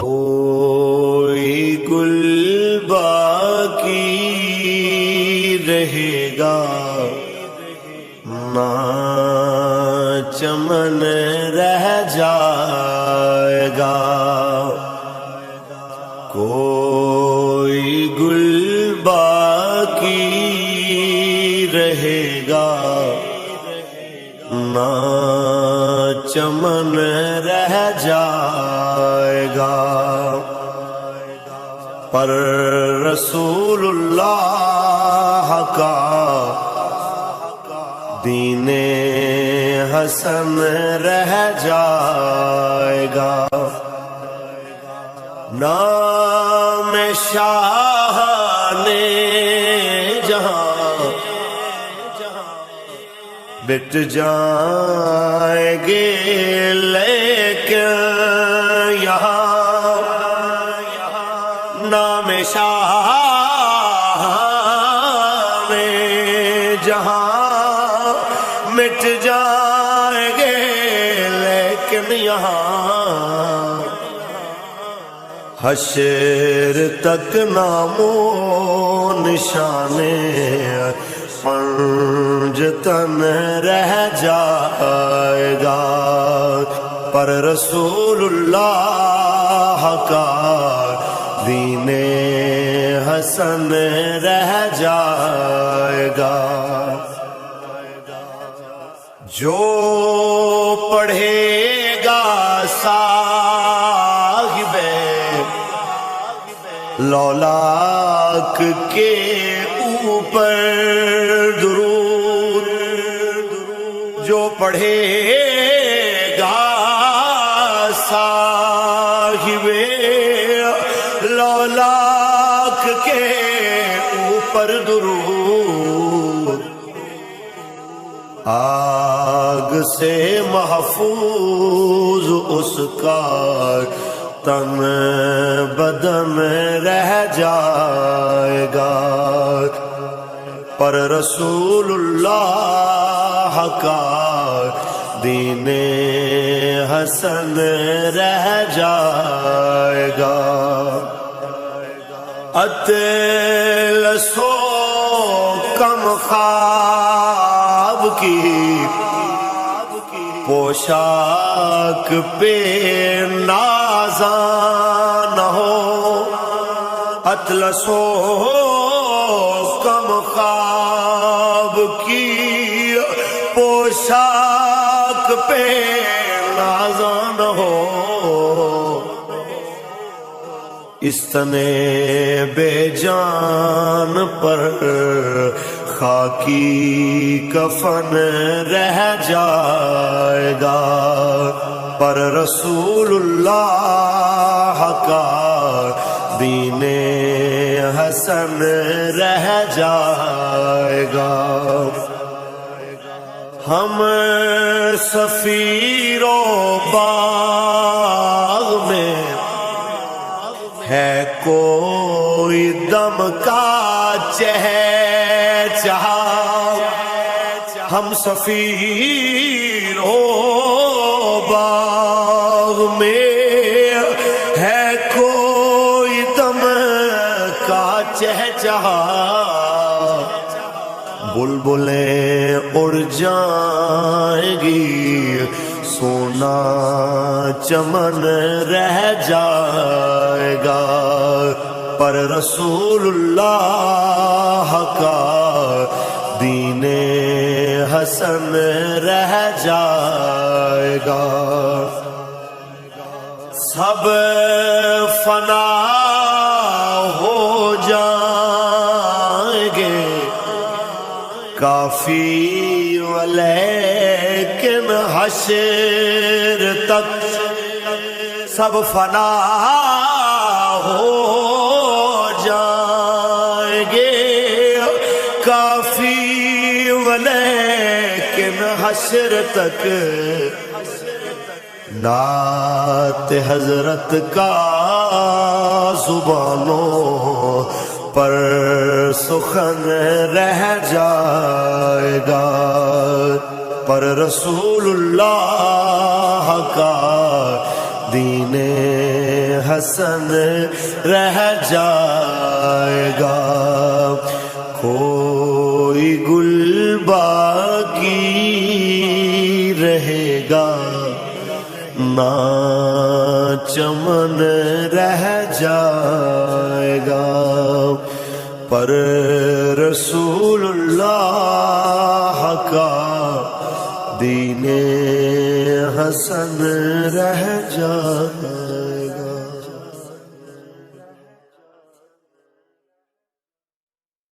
کوئی گل باقی رہے گا نہ چمن رہ جائے گا، کوئی گل باقی رہے گا نہ چمن رہ جائے گا، پر رسول اللہ کا دین حسن رہ جائے گا، نام شاہ نے جہاں بٹ جائیں گے، لیکن یہاں نام شاہ میں جہاں مٹ جائیں گے، لیکن یہاں حشر تک نام و نشانے پنجتن رہ جائے گا، پر رسول اللہ کا دین حسن رہ جائے گا، جو پڑھے گا صاحب لولاک کے اوپر درود، جو پڑھے گا صاحب لولاک کے اوپر درود، آگ سے محفوظ اس کا تن بدن رہ جائے گا، پر رسول اللہ کا دین حسن رہ جائے گا، اطلسو کم خواب کی پوشاک پہ نازاں نہ ہو، اطلسو کم خواب کی پوشاک پہ نازاں نہ ہو، اس تنے بے جان پر خاکی کفن رہ جائے گا، پر رسول اللہ کا دین حسن رہ جائے گا، ہم سفیر و باغ میں ہے کوئی دم کا چہچہا، ہم سفیر و باغ میں ہے کوئی دم کا چہچہا، بلبلیں اڑ جائیں گی سونا چمن رہ جائے گا، پر رسول اللہ کا دین حسن رہ جائے گا، سب فنا ہو جائیں گے کافی لیکن حشر تک سب فنا ہو جائیں گے کافی لیکن حشر تک نعت حضرت کا زبانوں پر سخن رہ جائے گا، پر رسول اللہ کا دین حسن رہ جائے گا، کوئی گل باقی رہے گا، نہ چمن رہ جائے گا، پر رسول اللہ کا دین حسن رہ جائے